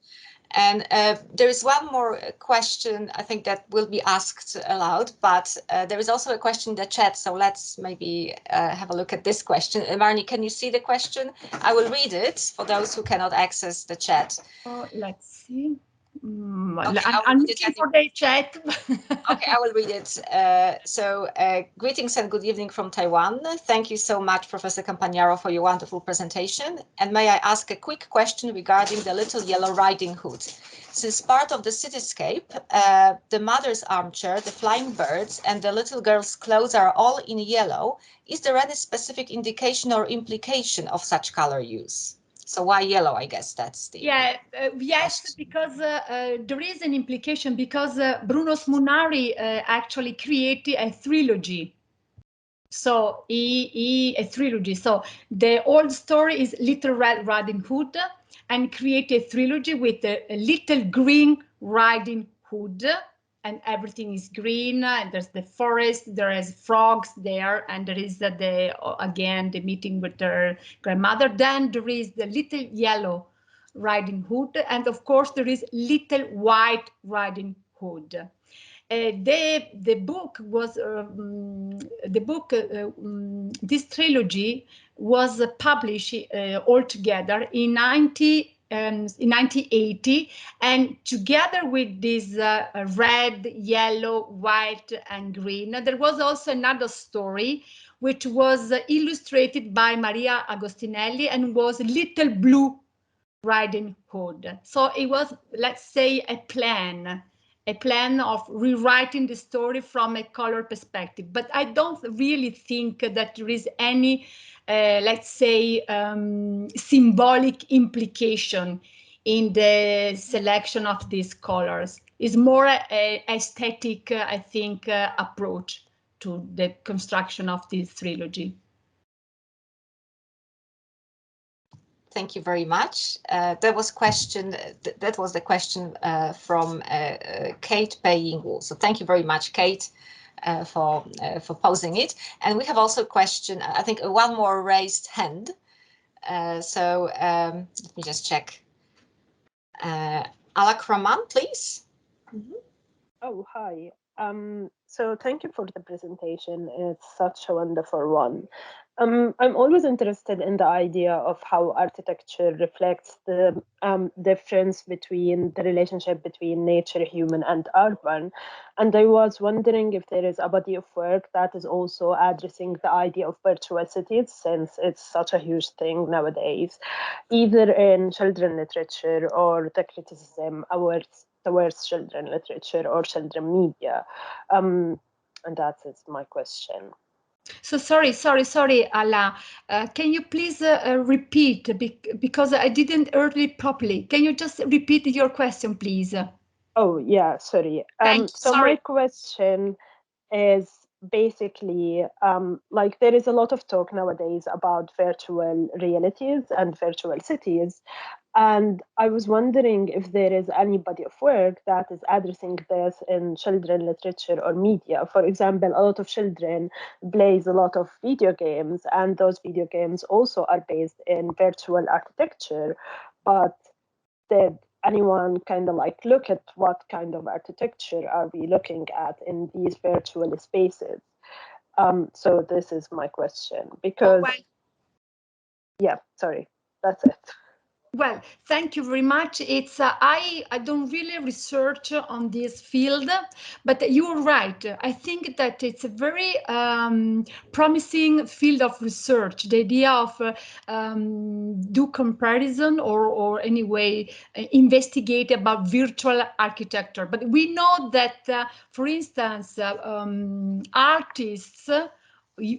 And there is one more question, I think, that will be asked aloud, but there is also a question in the chat, so let's maybe have a look at this question. Marnie, can you see the question? I will read it for those who cannot access the chat. Let's see. Okay, I'm looking for the chat. Okay, I will read it. Greetings and good evening from Taiwan. Thank you so much, Professor Campagnaro, for your wonderful presentation. And may I ask a quick question regarding the little yellow riding hood? Since part of the cityscape, the mother's armchair, the flying birds, and the little girl's clothes are all in yellow, is there any specific indication or implication of such color use? So why yellow? I guess that's the yes, because there is an implication, because Bruno Smunari actually created a trilogy. So a trilogy. So the old story is Little Red Riding Hood, and created a trilogy with a little green riding hood. And everything is green, and there's the forest, there is frogs there, and there is again the meeting with their grandmother. Then there is the little yellow riding hood, and of course there is little white riding hood. The book was this trilogy was published altogether in 1980, and together with this red, yellow, white, and green, there was also another story which was illustrated by Maria Agostinelli and was Little Blue Riding Hood. So it was, let's say, a plan of rewriting the story from a color perspective. But I don't really think that there is any, let's say, symbolic implication in the selection of these colors. It's more an aesthetic, I think, approach to the construction of this trilogy. Thank you very much. That was the question from Kate Paying. So thank you very much, Kate, for posing it. And we have also a question, I think one more raised hand. Let me just check. Alak Raman, please. Mm-hmm. Oh, hi. So thank you for the presentation. It's such a wonderful one. I'm always interested in the idea of how architecture reflects the difference between the relationship between nature, human, and urban. And I was wondering if there is a body of work that is also addressing the idea of virtual cities, since it's such a huge thing nowadays, either in children literature or the criticism towards children literature or children media. And that is my question. So sorry, Ala. Can you please repeat, because I didn't hear it properly. Can you just repeat your question, please? Oh, yeah, sorry. My question is basically, like, there is a lot of talk nowadays about virtual realities and virtual cities. And I was wondering if there is any body of work that is addressing this in children literature or media. For example, a lot of children plays a lot of video games, and those video games also are based in virtual architecture. But did anyone kind of like look at what kind of architecture are we looking at in these virtual spaces? So this is my question, because yeah, sorry, that's it. Well, thank you very much. It's I don't really research on this field, but you're right. I think that it's a very promising field of research. The idea of do comparison or anyway investigate about virtual architecture. But we know that, for instance, artists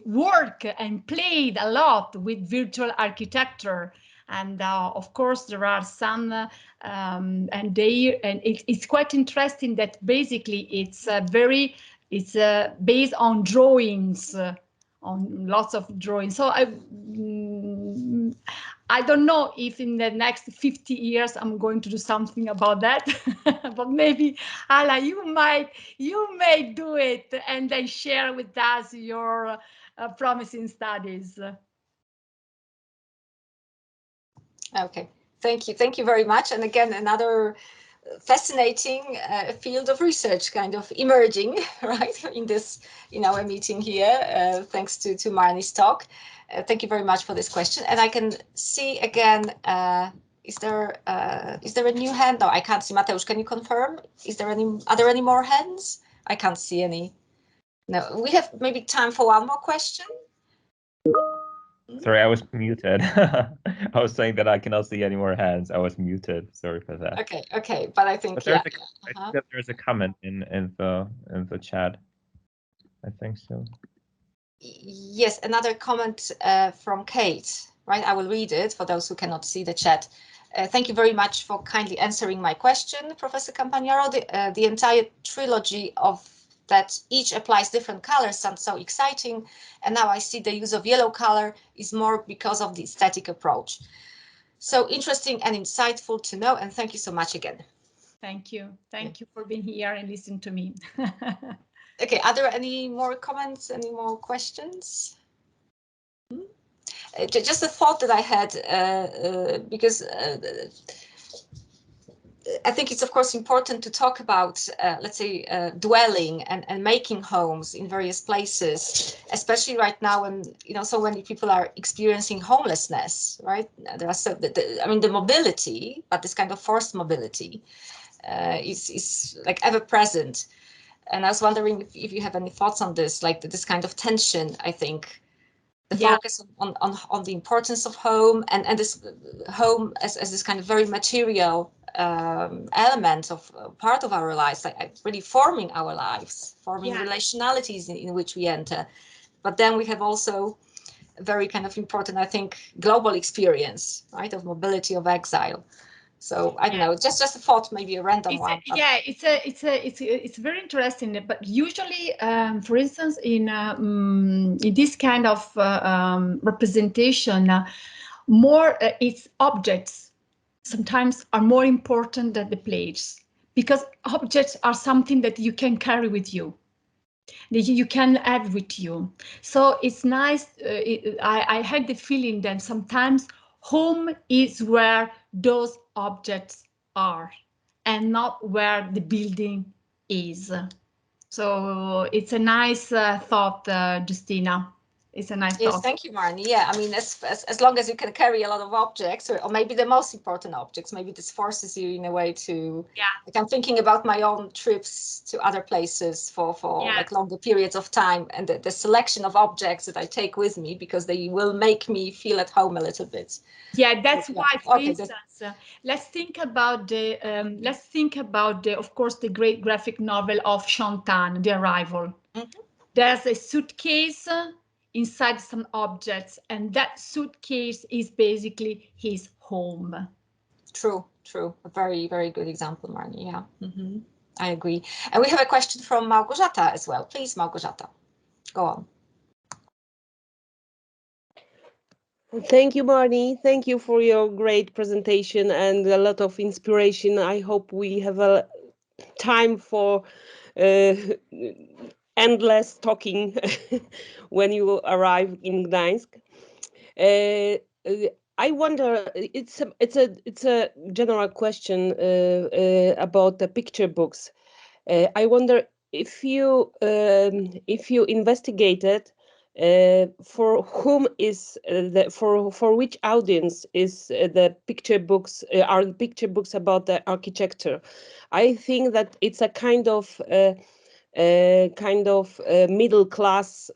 work and played a lot with virtual architecture. And of course, there are some, and it's quite interesting that basically it's based on drawings, on lots of drawings. So I don't know if in the next 50 years I'm going to do something about that, but maybe Ala, you may do it and then share with us your promising studies. Okay, thank you very much. And again, another fascinating field of research kind of emerging, right, in this, in our meeting here, thanks to Marnie's talk. Thank you very much for this question. And I can see again, is there a new hand? No, I can't see. Mateusz, can you confirm? Are there any more hands? I can't see any. No, we have maybe time for one more question. Sorry, I was muted. I was saying that I cannot see any more hands. I was muted. Sorry for that. Okay, but I think, but yeah. I think that there's a comment in the chat. I think so. Yes, another comment from Kate, right? I will read it for those who cannot see the chat. Thank you very much for kindly answering my question, Professor Campagnaro. The entire trilogy of that each applies different colors sounds so exciting. And now I see the use of yellow color is more because of the aesthetic approach. So interesting and insightful to know. And thank you so much again. Thank you. Thank you for being here and listening to me. Okay, are there any more comments, any more questions? Just a thought that I had, because I think it's of course important to talk about, let's say, dwelling and making homes in various places, especially right now when, you know, so many people are experiencing homelessness, right? There are I mean, the mobility, but this kind of forced mobility is like ever present. And I was wondering if you have any thoughts on this, like this kind of tension, I think, the focus on the importance of home and this home as this kind of very material element of part of our lives, like really forming our lives, forming relationalities in which we enter. But then we have also a very kind of important, I think, global experience, right, of mobility, of exile. So I don't know, just a thought, maybe a random one. It's very interesting. But usually, for instance, in this kind of representation, more its objects sometimes are more important than the place, because objects are something that you can carry with you, that you can have with you. So it's nice. I had the feeling that sometimes home is where those objects are and not where the building is. So it's a nice thought, Justina. It's a nice thought. Thank you, Marnie. Yeah, I mean, as long as you can carry a lot of objects, or maybe the most important objects, maybe this forces you in a way to. Like I'm thinking about my own trips to other places for like longer periods of time, and the selection of objects that I take with me because they will make me feel at home a little bit. Yeah, that's why, for instance, let's think about the of course, the great graphic novel of Shantan, The Arrival. Mm-hmm. There's a suitcase inside some objects, and that suitcase is basically his home. True. A very, very good example, Marnie. Yeah, I agree. And we have a question from Małgorzata as well. Please, Małgorzata, go on. Thank you, Marnie. Thank you for your great presentation and a lot of inspiration. I hope we have a time for endless talking when you arrive in Gdańsk. I wonder. It's a general question about the picture books. I wonder if you investigated for whom is for which audience is the picture books are the picture books about the architecture. I think that it's a kind of middle class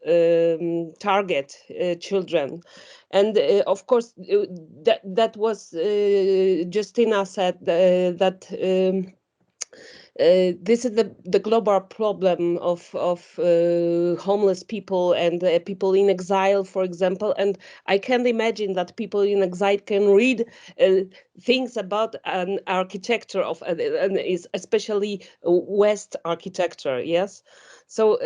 target children, and of course that was Justina said that. This is the global problem of homeless people and people in exile, for example. And I can't imagine that people in exile can read things about an architecture of, and is especially West architecture. Yes. So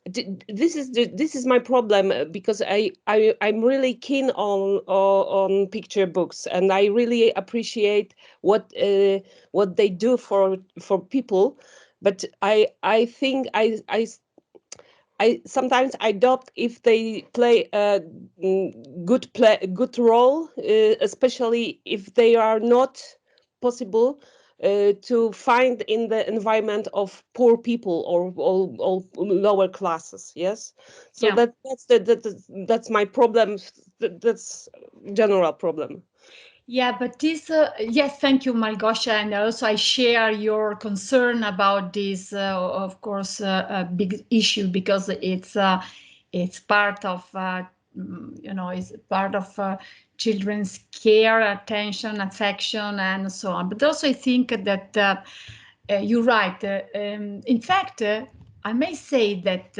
this is my problem, because I'm really keen on picture books, and I really appreciate what they do for people, but I think I sometimes I doubt if they play a good role, especially if they are not possible to find in the environment of poor people or lower classes. Yes, so Yeah. that's my problem. That's general problem. Yeah, but this, yes, thank you, Malgosha. And also I share your concern about this, of course, a big issue, because it's part of, it's part of children's care, attention, affection, and so on. But also I think that you're right. In fact, I may say that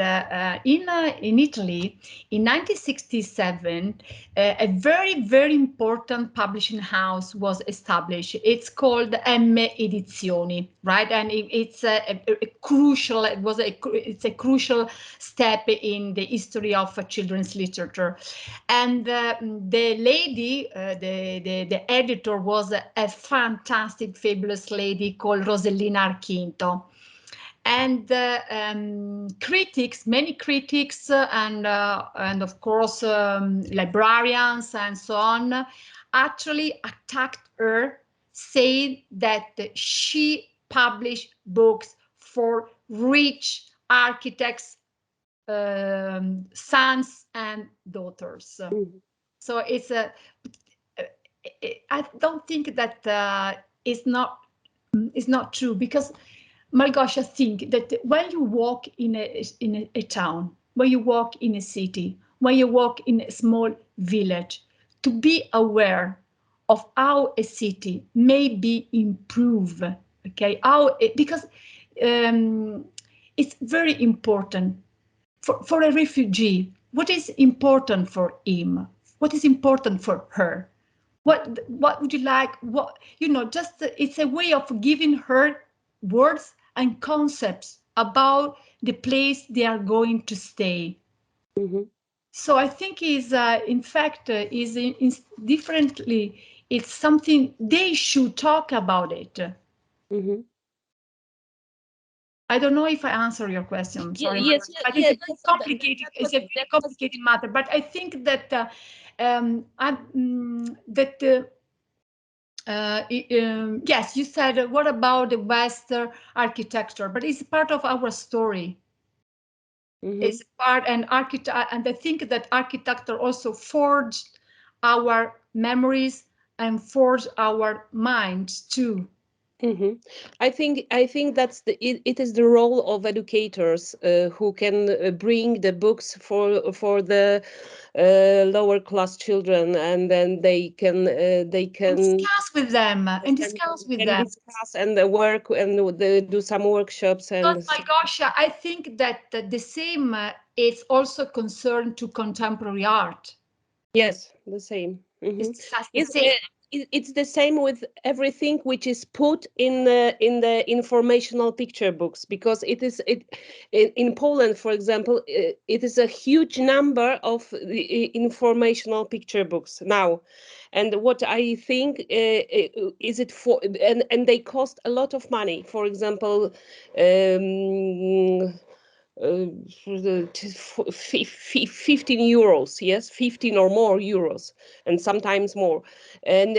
in Italy, in 1967, a very, very important publishing house was established. It's called M Edizioni, right? And it's a crucial. It's a crucial step in the history of children's literature. And the lady, the editor, was a fantastic, fabulous lady called Rosellina Archinto. And critics, many critics, and of course librarians and so on, actually attacked her, saying that she published books for rich architects' sons and daughters. Mm-hmm. So it's a. I don't think that is not true, because Malgosha, think that when you walk in a town, when you walk in a city, when you walk in a small village, to be aware of how a city may be improved, okay? Because it's very important for a refugee. What is important for him? What is important for her? What would you like? What, just it's a way of giving her words and concepts about the place they are going to stay. Mm-hmm. So I think is in fact is differently. It's something they should talk about it. Mm-hmm. I don't know if I answer your question. Sorry, Yes, but it's a complicated. It's a very complicated matter. But I think that yes, you said what about the Western architecture? But it's part of our story. Mm-hmm. It's part and I think that architecture also forged our memories and forged our minds too. Mm-hmm. I think that's it is the role of educators who can bring the books for the lower class children, and then they can discuss with them and discuss with them. Discuss and work and do some workshops. And But my gosh, I think that the same is also concerned to contemporary art. Yes, the same. Mm-hmm. It's just the same. it's the same with everything which is put in the informational picture books, because in Poland, for example, it is a huge number of the informational picture books now. And what I think is it for, and they cost a lot of money. For example, 15 euros, yes, 15 or more euros, and sometimes more. And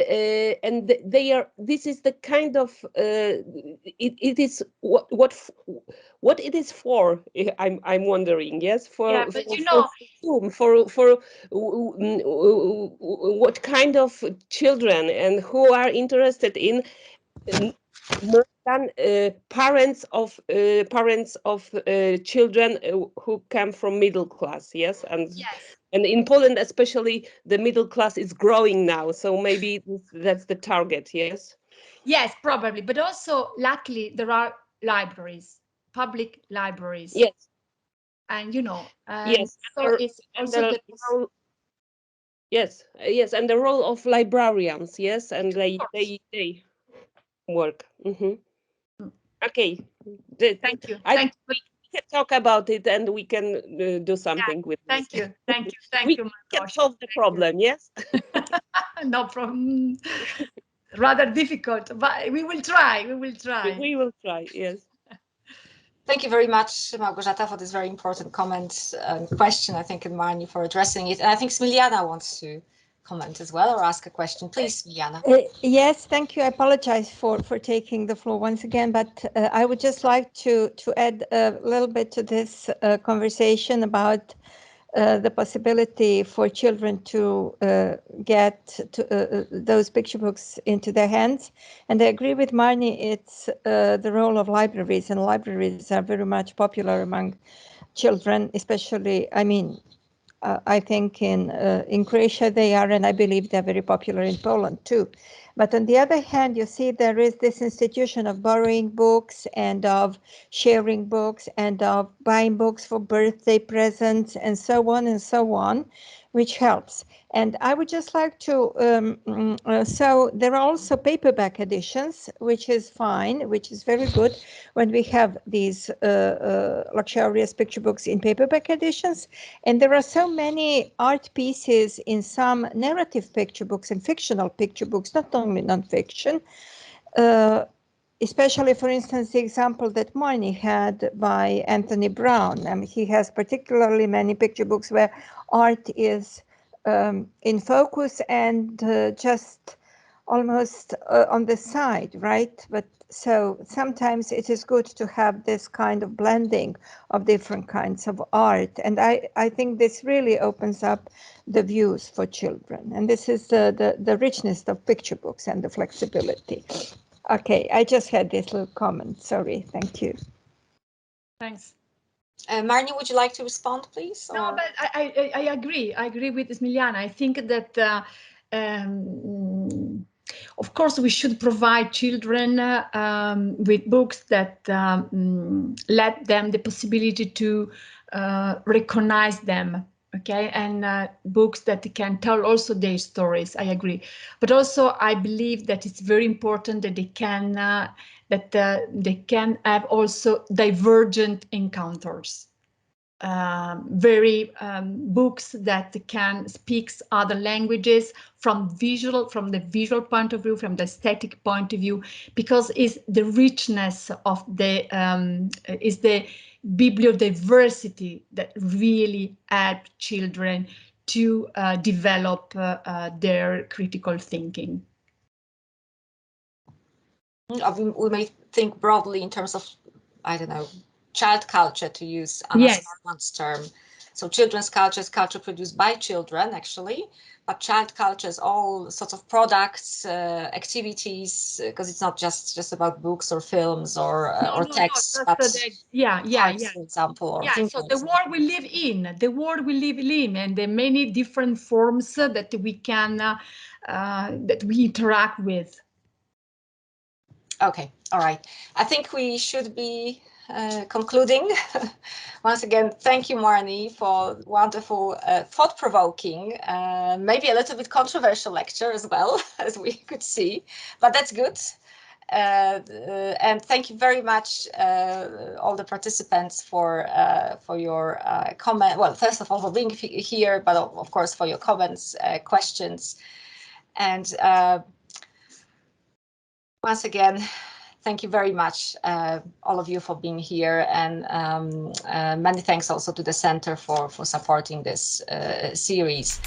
they are, this is the kind of it is what it is for. I'm wondering, yes, Yeah, but you know, for what kind of children and who are interested in more than parents of children who come from middle class, yes, yes. and in Poland especially the middle class is growing now, so maybe that's the target, yes. Yes, probably, but also luckily there are libraries, public libraries. Yes. And you know, Yes. so it's also the yes, yes, and the role of librarians, yes, and they work. Okay. Thank you. I Thank you. we can talk about it and we can do something with Thank this. you. Thank you. Thank We you, can Margosia. solve the problem, yes? No problem. Rather difficult, but we will try. We will try. We will try, yes. Thank you very much, Małgorzata, for this very important comment and question, I think, and Marnie for addressing it. And I think Smiliana wants to comment as well or ask a question. Please, Smiliana. Yes, thank you. I apologize for taking the floor once again, but I would just like to add a little bit to this conversation about the possibility for children to get those picture books into their hands. And I agree with Marnie, it's the role of libraries, and libraries are very much popular among children, especially, I mean, I think in Croatia they are, and I believe they're very popular in Poland too. But on the other hand, you see there is this institution of borrowing books and of sharing books and of buying books for birthday presents and so on, which helps. And I would just like to, so there are also paperback editions, which is fine, which is very good when we have these luxurious picture books in paperback editions. And there are so many art pieces in some narrative picture books and fictional picture books, not only nonfiction, especially, for instance, the example that Marnie had by Anthony Brown. I mean, he has particularly many picture books where art is in focus and just almost on the side, right? But so sometimes it is good to have this kind of blending of different kinds of art. And I think this really opens up the views for children. And this is the richness of picture books and the flexibility. Okay, I just had this little comment. Sorry, thank you. Thanks. Marnie, would you like to respond, please? No, but I agree. I agree with Smiliana. I think that, of course, we should provide children with books that let them the possibility to recognize them. Okay, and books that can tell also their stories. I agree, but also I believe that it's very important that they can have also divergent encounters. Books that can speak other languages from the visual point of view, from the aesthetic point of view, because it's the richness of the is the bibliodiversity that really help children to develop their critical thinking. We may think broadly in terms of, I don't know, child culture, to use Anna Sparman's term. So children's culture is culture produced by children, actually, but child culture is all sorts of products, activities, because it's not just about books or films or texts, but art, for example, or so the world we live in, and the many different forms that we can that we interact with. Okay, all right. I think we should be concluding. Once again, thank you, Marnie, for wonderful, thought-provoking, maybe a little bit controversial lecture as well, as we could see, but that's good. And thank you very much, all the participants, for your comment. Well, first of all, for being here, but of course for your comments, questions, and once again, thank you very much, all of you, for being here, and many thanks also to the Center for supporting this series.